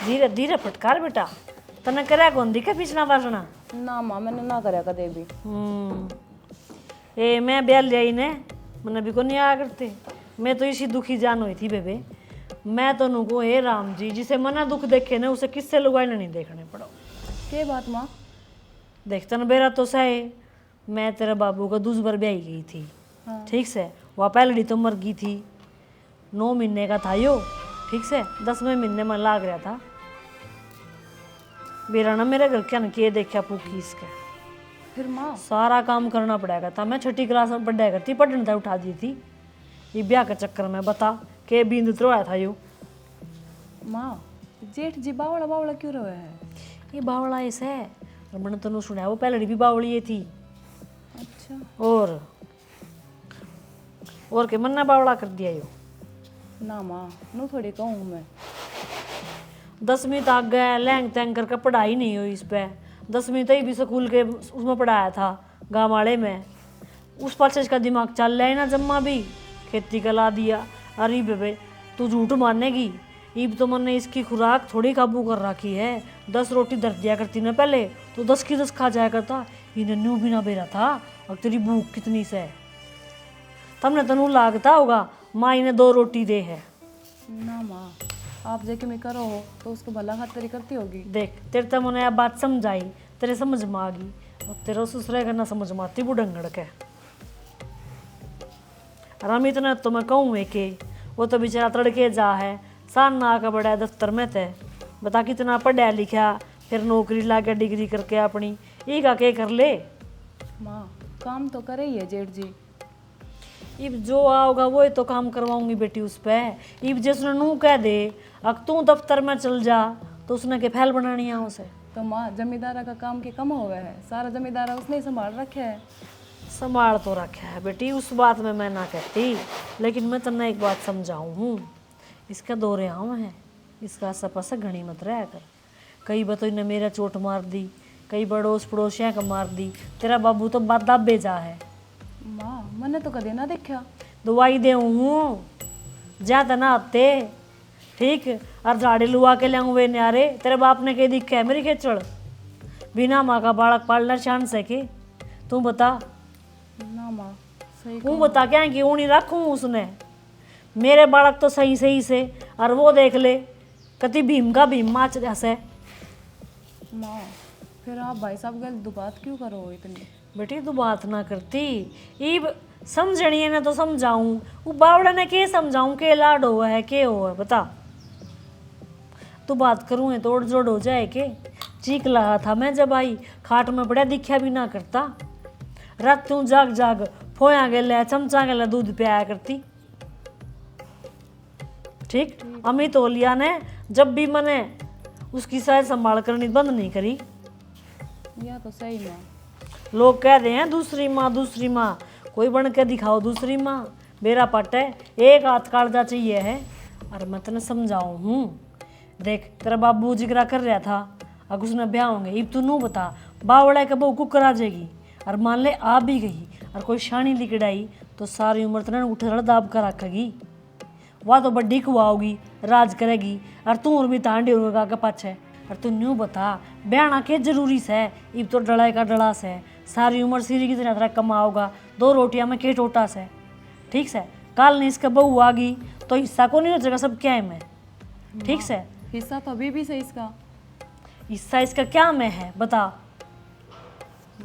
[SPEAKER 2] धीरे धीरे फटकार बेटा, तने करे गोंदी के पीछना बाजना।
[SPEAKER 3] ना माँ मैंने ना करया कदे भी।
[SPEAKER 2] ए मैं ब्याह ले आई ने मैंने भी को नहीं आया करते। मैं तो इसी दुखी जान हुई थी बेबे। मैं तो नुको हे राम जी जिसे मना दुख देखे ने उसे किससे लुगाई नहीं देखने पड़ो।
[SPEAKER 3] के बात माँ?
[SPEAKER 2] देखता ना बेरा तो सहे मैं तेरे बाबू का दूसरी ब्याही गई थी। ठीक से वह पहलड़ी तो मर गई थी। 9 महीने का था यो। ठीक से 10वें महीने में लाग रहा था। बेरा ना मेरे घर क्या न के देखा पूकी इसके।
[SPEAKER 3] फिर माँ
[SPEAKER 2] सारा काम करना पड़ेगा था। मैं छठी क्लास में पढ़ा करती पढ़ने तक उठा दी थी। ये ब्याह के चक्कर में बता के बिंद उतरवाया था यो।
[SPEAKER 3] माँ जेठ जी बावड़ा बावड़ा क्यों रहे है?
[SPEAKER 2] ये बावड़ा ऐसा है और मैंने तेन सुना वो पहले भी बावड़ी ये थी।
[SPEAKER 3] अच्छा
[SPEAKER 2] और के मन्ना बावड़ा कर दिया यो।
[SPEAKER 3] ना माँ नू थोड़ी कहूँ मैं।
[SPEAKER 2] 10वीं तक गए लैंग तैंग करके पढ़ाई नहीं हुई इस पे। 10वीं तक भी स्कूल के उसमें पढ़ाया था गाँव वाले में। उस पास इसका दिमाग चल रहा है ना जम्मा भी खेती का ला दिया। अरे बेबे तू झूठ मानेगी ईब तो मैंने इसकी खुराक थोड़ी काबू कर रखी है। 10 रोटी दर दिया करती ना पहले तो 10 की 10 खा जाया करता। इन्हें न्यू भी ना बेरा था। अब तेरी भूख कितनी से तमने तनु लागता होगा माँ इन्हें 2 रोटी दे है।
[SPEAKER 3] ना माँ आप जेके में करो हो तो उसको भला खातरी करती होगी।
[SPEAKER 2] देख तेरे तो मैंने यह बात समझाई तेरे समझ में आ गई और तेरा ससुरे करना समझ में आती बुढ़ंगड़ के। और इतना तो मैं कहूँ है कि वो तो बेचारा तड़के जा है सान ना का बड़ा दफ्तर में थे। बता कितना पढ़ा लिखा फिर नौकरी ला के डिग्री करके अपनी ई का के कर ले।
[SPEAKER 3] माँ काम तो करे ही है जेठ जी।
[SPEAKER 2] इब जो आओगा वो तो काम करवाऊंगी बेटी उस पे। इब जिसने नू कह दे अब तू दफ्तर में चल जा तो उसने के फैल बनानी है उसे।
[SPEAKER 3] तो माँ जमींदारा का काम के कम हो गया है। सारा जमींदारा उसने ही संभाल रखे है।
[SPEAKER 2] संभाल तो रखा है बेटी उस बात में मैं ना कहती लेकिन मैं तन्ने एक बात समझाऊँ हूँ। इसका दौरे आम है इसका आसा पासा घनी मत रहा कर। कई बतो इन्हें मेरा चोट मार दी कई पड़ोस पड़ोसिया का मार दी। तेरा बाबू तो बात दाबे जा है।
[SPEAKER 3] माँ मैंने तो कभी ना देखा।
[SPEAKER 2] दवाई दे हूँ ज्यादा ना आते ठीक और झाड़े लुआ के लिया वे न्यारे। तेरे बाप ने कह दिखा है मेरी खेचड़ बिना माँ का बालक पालना शान से के तू बता।
[SPEAKER 3] ना माँ सही
[SPEAKER 2] हूँ बता क्या कि ऊँी रखूँ उसने मेरे बालक तो सही सही से और वो देख ले कति भीम का भीम माच जैसे।
[SPEAKER 3] माँ फिर आप भाई साहब गल दुबात क्यों करो इतनी?
[SPEAKER 2] बेटी तू बात ना करती इब समझनी है ना तो समझाऊं वो बावड़ा ने के समझाऊं के लाड हो है के हो है बता। तू बात करूँ है तोड़ जोड़ हो जाए के। चीख लगा था मैं जब आई खाट में पड़ा दिखा भी ना करता। रात तू जाग जाग फोया गया चमचा गया दूध पियाया करती। ठीक अमित ओलिया ने जब भी मैंने उसकी शायद संभाल करनी बंद नहीं करी।
[SPEAKER 3] या तो सही माँ।
[SPEAKER 2] लोग कह रहे हैं दूसरी माँ कोई बन के दिखाओ दूसरी माँ। मेरा पट है एक हाथ काटना चाहिए है। और मैं तेने समझाऊँ हूँ देख तेरा बाबू जिक्र कर रहा था अगर उसने ब्याह होंगे इब तू नू बता बावड़ा के बहू कुकर आ जाएगी और मान ले आ भी गई और कोई शानी लिकड़ाई तो सारी उम्र तेने उठ रड़ दाब कर रखेगी। वह तो बड्डी खुआओगी राज करेगी और तू और भी तांडे होगा के पाछे। और तू न्यू बता ब्याहना के जरूरी से इब तो डड़ाई का डड़ा से सारी उम्र सीरी की तरह कमाओगा 2 रोटियां में के टोटा से। ठीक से काल ने इसका बहू आ गई तो हिस्सा को नहीं हो जाएगा सब क्या है मैं। ठीक से
[SPEAKER 3] हिस्सा तो अभी भी सही इसका।
[SPEAKER 2] हिस्सा इसका क्या में है बता।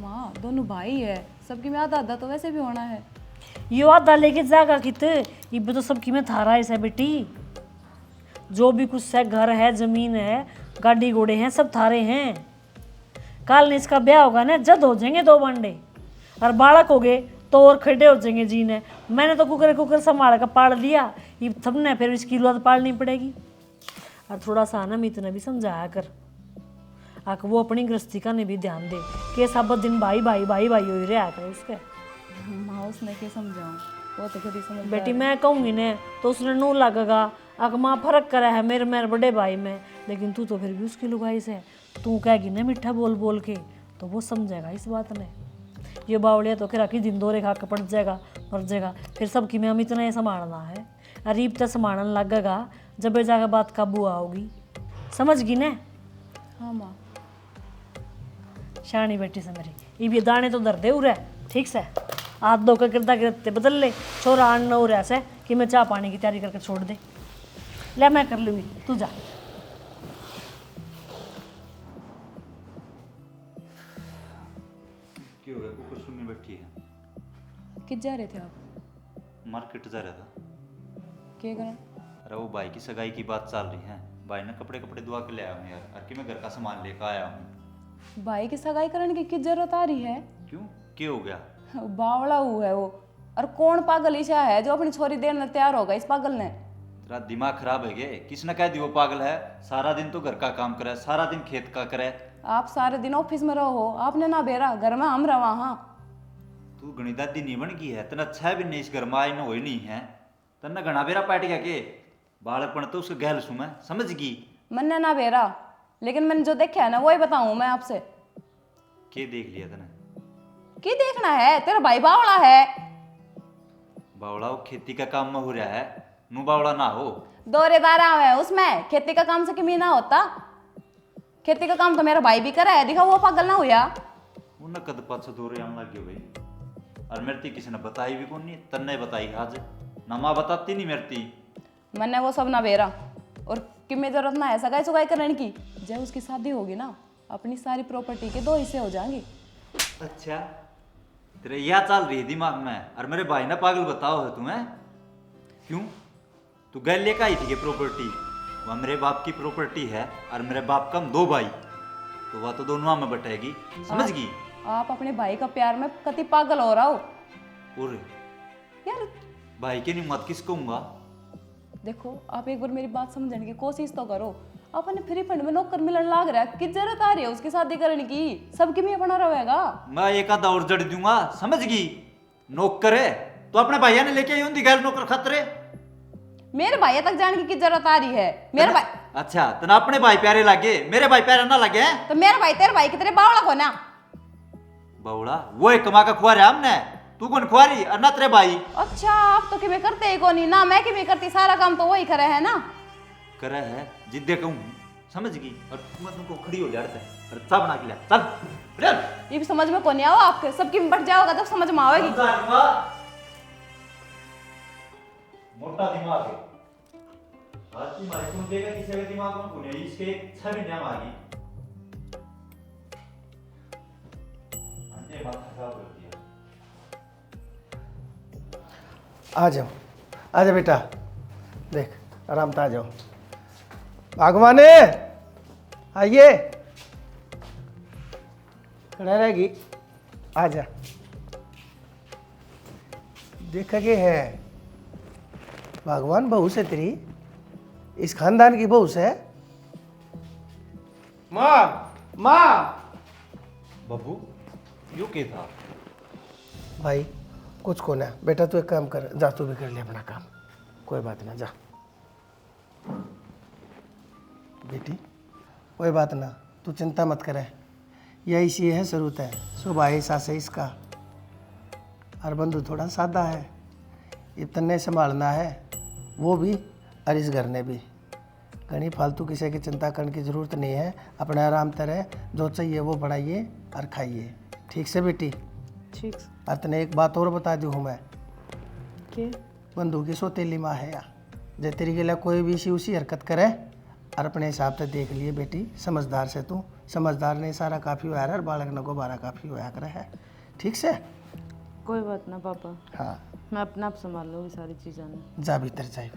[SPEAKER 3] माँ दोनों भाई है सबकी में आधा आधा तो वैसे भी होना है।
[SPEAKER 2] यो आधा लेके जागा कित इब तो सबकी में थारा है बेटी। जो भी कुछ है घर है जमीन है गाड़ी घोड़े हैं सब थारे हैं। काल ने इसका ब्याह होगा ना जद हो जाएंगे 2 बांडे और बालक हो गए तो और खड़े हो जाएंगे जीने। मैंने तो कुकर संभाल कर पाल दिया ये सबने फिर इसकी औलाद पालनी पड़ेगी। और थोड़ा सा ना मैं इतना भी समझाया कर आक वो अपनी गृहस्थी का ने भी ध्यान दे कि सब दिन भाई भाई भाई भाई हो रहा कर उसके।
[SPEAKER 3] माँ उसने क्या समझाऊँ वो तो खुद ही समझ।
[SPEAKER 2] बेटी मैं कहूँगी ने तो उसने नू लगेगा अक माँ फर्क करा है मेरे बड़े भाई में लेकिन तू तो फिर भी उसकी लुगाई से तू कहेगी ना मीठा बोल बोल के तो वो समझेगा इस बात ने। ये बावड़िया तो फिर आखिर दिन दौरे खा के पड़ जाएगा मर जाएगा फिर सबकी में हम इतना ही संभालना है। अरीब तो संभालने लगेगा जब जाकर बात काबू आओगी समझ गई ने।
[SPEAKER 3] हाँ माँ
[SPEAKER 2] शानी बेटी से मेरी, ये भी दाने तो दर्दे उरे ठीक से। हाथ धो कर गिरता गिरते बदल ले, छोरा अन्न हो रहा से कि मैं चाय पानी की तैयारी करके छोड़ दे। ले मैं कर लूँगी, तू जा।
[SPEAKER 4] क्यों हो गया? कुछ सुननी बैठी है।
[SPEAKER 3] किस जा रहे थे आप?
[SPEAKER 4] मार्केट जा रहा था।
[SPEAKER 3] क्या करें?
[SPEAKER 4] अरे वो भाई की सगाई की बात चल रही है। भाई ने कपड़े कपड़े धुआ के ले आया हूँ यार, और कि मैं घर का सामान लेकर आया हूँ।
[SPEAKER 3] भाई की सगाई करने की किस जरूरत आ रही है?
[SPEAKER 4] क्यों, क्या हो गया?
[SPEAKER 3] बावड़ा हुआ है वो। और कौन पागल ईशा है जो अपनी छोरी देने तैयार होगा इस पागल ने?
[SPEAKER 4] तेरा दिमाग खराब है गे? किसने कह दी वो पागल है? सारा दिन तो घर का काम करे, सारा दिन खेत का करे।
[SPEAKER 3] आप सारे दिन ऑफिस में रहो, आपने ना बेरा, घर में हम रवा। हाँ,
[SPEAKER 4] तू घनी दादी नहीं बन गई है, तना अच्छा भी नहीं इस घर में आई न होई नहीं है। तना घना बेरा पाट गया के बालकपन तो उसके गहल सु मैं समझ गई।
[SPEAKER 3] मैंने ना बेरा, लेकिन मैंने जो देखा है ना वही बताऊं मैं आपसे।
[SPEAKER 4] के देख लिया तने?
[SPEAKER 3] की देखना है? तेरा भाई बावड़ा है।
[SPEAKER 4] बावड़ा वो खेती का काम में हो रहा है, नू बावड़ा ना हो।
[SPEAKER 3] दौरेदार है उसमें, खेती का काम से कमी ना होता। खेती का काम तो मेरा भाई भी करा है, दिखा वो पागल ना हुआ।
[SPEAKER 4] उन्हें कद पाछे दौरे आने लग गए भाई। और मेरे ती किसी ने बताई भी कौन नहीं, तन्ने बताई आज ना, माँ बताती नहीं मेरे ती।
[SPEAKER 3] मैंने वो सब ना बेरा, और कि में जरूरत ना है सगाई सुगाई करने की। जब उसकी शादी होगी ना, अपनी सारी प्रॉपर्टी के 2 हिस्से हो जाएंगे।
[SPEAKER 4] अच्छा, तेरे यह चल रही है दिमाग में? और मेरे भाई ना पागल बताओ है तुम्हें? क्यों, तू गैल लेकर आई थी कि प्रॉपर्टी? वह मेरे बाप की प्रॉपर्टी है, और मेरे बाप का हम 2 भाई, तो वह तो दोनों में बटेगी, समझ गई?
[SPEAKER 3] आप अपने भाई का प्यार में कति पागल हो रहा हो
[SPEAKER 4] और
[SPEAKER 3] यार।
[SPEAKER 4] भाई के नहीं मत किस कहूंगा?
[SPEAKER 3] देखो, आप एक बार मेरी बात समझने की कोशिश तो करो। अपने फ्री फंड में नौकर मिलने लग रहा है, किस जरूरत आ रही है उसकी शादी करने की? सबकी में बना रहेगा।
[SPEAKER 4] मैं एक आधा और जड़ दूंगा, समझ गई? नौकर है तो अपने भैया ने लेके आई होंगी गैर नौकर खतरे।
[SPEAKER 3] मेरे भाई तक जाने की जरूरत आ रही है? मेरे भाई,
[SPEAKER 4] अच्छा तना अपने भाई प्यारे लगे, मेरे भाई प्यारे ना लगे हैं?
[SPEAKER 3] तो मेरा भाई तेरे भाई की तरह बावड़ा को ना।
[SPEAKER 4] बावड़ा वो एक कमा का खुआ रहा हमने, तू कौन खुआरी और ना तेरे भाई?
[SPEAKER 3] अच्छा, आप तो किमें करते ही कोनी ना, मैं किमें करती, सारा काम तो वही करे है ना।
[SPEAKER 4] करे है जिद्दे कहूँ, समझ गई? और तुमको खड़ी हो जाता है, और चाय बना के लिया, चल।
[SPEAKER 3] ये भी समझ में कोनी आओ आपके, सबकी में बट जाओगा तब समझ में आवेगी।
[SPEAKER 4] मोटा दिमाग है आज की मारी, तुम देगा किसी के दिमाग में पुणे इसके 6 महीने में आ गई। अंधे माथा खराब कर दिया।
[SPEAKER 5] आ जाओ, आ जा बेटा, देख आराम से आ जाओ। भगवाने आइए, खड़ा रहेगी, आ जा। देखा के है भगवान बहू से तेरी, इस खानदान की बहू से। माँ माँ।
[SPEAKER 4] बब्बू यू के था?
[SPEAKER 5] भाई कुछ को ना बेटा, तू एक काम कर, जा तू भी कर ले अपना काम, कोई बात ना, जा बेटी, कोई बात ना, तू चिंता मत करे। यही सी है शुरूत है, सुबह ऐसा से इसका। और बंधु थोड़ा सादा है, इतने संभालना है वो भी, और इस घर ने भी। घनी फालतू किसी की चिंता करने की ज़रूरत नहीं है। अपने आराम तरह जो चाहिए वो बढ़ाइए और खाइए, ठीक से बेटी?
[SPEAKER 2] ठीक।
[SPEAKER 5] और तने एक बात और बता दूँ मैं,
[SPEAKER 2] के
[SPEAKER 5] बंधु की सोतेली माँ है या, जे तेरी के लिए कोई भी इसी उसी हरकत करे, और अपने हिसाब से देख लिए बेटी। समझदार से तू, समझदार ने सारा काफ़ी हुआ है, और बालक ने को 12 काफ़ी हुआ करे है, ठीक से?
[SPEAKER 3] कोई बात ना पापा,
[SPEAKER 5] हाँ,
[SPEAKER 3] मैं अपना आप संभाल लूँगी सारी चीज़ें।
[SPEAKER 5] जा भीतर जाए,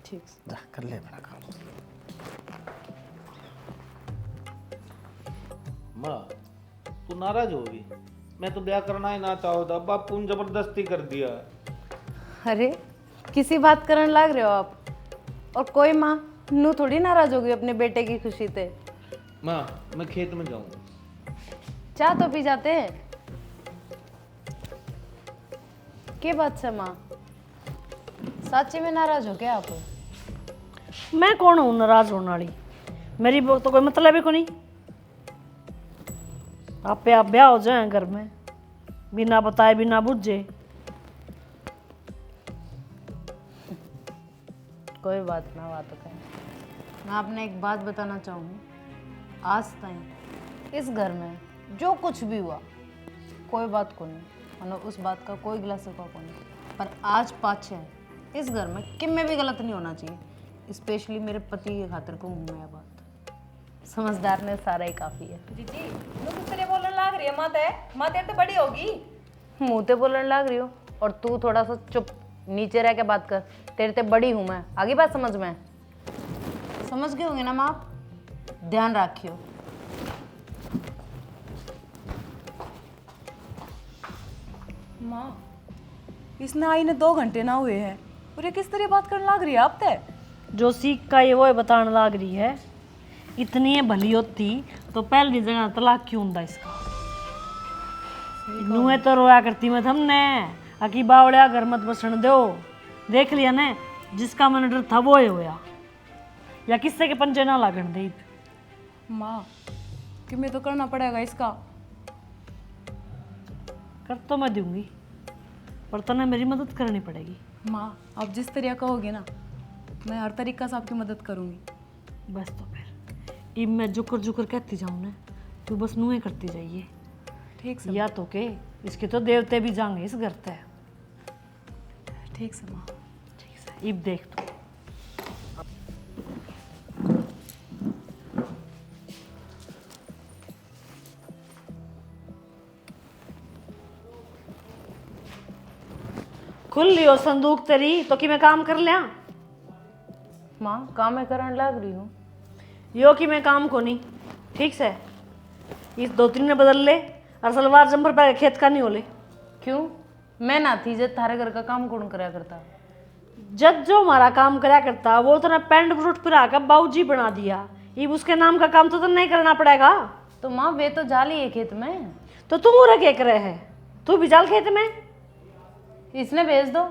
[SPEAKER 3] ठीक।
[SPEAKER 5] जा कर ले अपना काम।
[SPEAKER 8] माँ तू नाराज होगी? मैं तो ब्याह करना ही ना चाहो था, बापू ने जबरदस्ती कर दिया।
[SPEAKER 3] अरे किसी बात करने लग रहे हो आप? और कोई माँ नू थोड़ी नाराज होगी अपने बेटे की खुशी से।
[SPEAKER 8] माँ मैं खेत में जाऊंगा।
[SPEAKER 3] चाह तो पी जाते हैं। के बात से माँ, सच्ची में नाराज हो क्या आप?
[SPEAKER 2] मैं कौन हूँ नाराज होने वाली? मेरी तो कोई मतलब ही को नहीं। आप पे आप ब्याह हो जाए घर में, बिना बताए बिना बुझे।
[SPEAKER 3] कोई बात ना, बात करें। मैं आपने एक बात बताना चाहूँ, आज तक इस घर में
[SPEAKER 9] जो कुछ भी हुआ कोई बात को नहीं, मतलब उस बात का कोई गिला शिकवा को नहीं, पर आज पाछे इस घर में किम में भी गलत नहीं होना चाहिए, स्पेशली मेरे पति के खातिर को मुँह में यह बात। समझदार ने सारा ही काफ़ी है।
[SPEAKER 1] जीजी तू किस तरह बोलने लग रही है? माँ तेरे तो बड़ी होगी।
[SPEAKER 9] मुँह ते बोलने लग रही हो और तू थोड़ा सा चुप नीचे रह के बात कर, तेरे ते बड़ी हूँ मैं, आगे बात समझ में। समझ गए होंगे ना माँ आप? ध्यान रखियो।
[SPEAKER 3] माँ इसने आई ने 2 घंटे ना हुए हैं और ये किस तरह बात करने लग रही है आप तय?
[SPEAKER 2] जो सीख का ये वो है बताने लाग रही है। इतनी ये भली होती तो पहली जगह तलाक क्यों होता इसका। नुए तो रोया करती मैं थमने अकी बावड़िया घर मत बसण दो। देख लिया ने जिसका मन डर था वो ही होया, या किससे के पंजे ना लागण दे।
[SPEAKER 3] माँ कि मैं तो करना पड़ेगा इसका।
[SPEAKER 2] कर तो मैं दूंगी पर तने मेरी मदद करनी पड़ेगी।
[SPEAKER 3] माँ आप जिस तरह कहोगे ना मैं हर तरीका से आपकी मदद करूँगी।
[SPEAKER 2] बस तो फिर इब मैं जुकर जुकर कहती जाऊँ ना, तू बस नुए करती जाइए।
[SPEAKER 3] ठीक से
[SPEAKER 2] या तो के इसके तो देवते भी जाएंगे इस घर ते।
[SPEAKER 3] ठीक से माँ।
[SPEAKER 2] ठीक से इब देख तू। खुल लियो संदूक तेरी तो कि मैं काम कर लिया।
[SPEAKER 9] माँ काम मैं करने लग रही हूँ।
[SPEAKER 2] यो कि मैं काम को नहीं ठीक से इस 2-3 ने बदल ले और सलवार जंपर पहन के खेत का नहीं हो ले।
[SPEAKER 9] क्यों? मैं ना थी जब थारे घर का काम कौन कराया करता?
[SPEAKER 2] जब जो हमारा काम कराया करता वो तो ना पैंट ब्रूट पिरा कर बाबूजी बना दिया। इब उसके नाम का काम तो नहीं करना पड़ेगा।
[SPEAKER 9] तो माँ वे तो जाली है खेत में।
[SPEAKER 2] तो तू मुरा क्या करे है? तू भी जाल खेत में।
[SPEAKER 9] इसने भेज दो।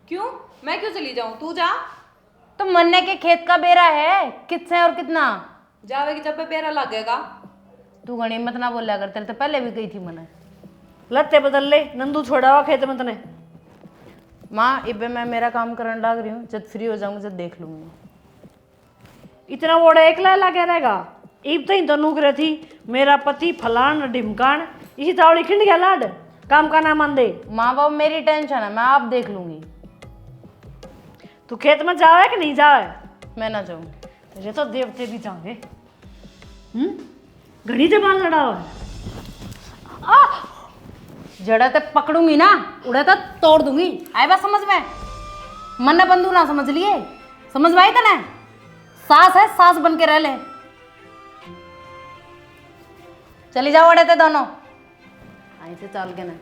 [SPEAKER 1] क्यों? मैं क्यों चली जाऊँ? तू जा।
[SPEAKER 9] तो मन्ने के खेत का बेरा है, कितने और कितना
[SPEAKER 1] जावेगी जब पे पेरा लगेगा।
[SPEAKER 9] तू गणी मत ना बोलिया कर, तेरे तो पहले भी गई थी मने।
[SPEAKER 2] लत्ते बदल ले नंदू छोड़ा हुआ खेत में तने।
[SPEAKER 9] माँ इबे मैं मेरा काम करने लग रही हूँ, जब फ्री हो जाऊंगी जब देख लूंगी।
[SPEAKER 2] इतना वोड़ा एकला लगे रहेगा। इब तई तो नूक रही थी मेरा पति फलान ढिमकान इसी तावड़ी खिंड गया लाड काम का नाम दे।
[SPEAKER 9] माँ बाप मेरी टेंशन है, मैं आप देख लूंगी।
[SPEAKER 2] तू खेत में जावे कि नहीं जावे?
[SPEAKER 9] मैं ना जाऊँ।
[SPEAKER 2] तेरे तो देवते भी जाएंगे। घड़ी जबान लड़ा हुआ है।
[SPEAKER 9] जड़ा ते पकड़ूंगी ना उड़ा तो तोड़ दूंगी। आए बात समझ में? मन ने बंधु ना समझ लिए, समझ में आई तने? सास है सास बन के रह ले। चली जाओ अड़े ते दोनों। आई से चल के ना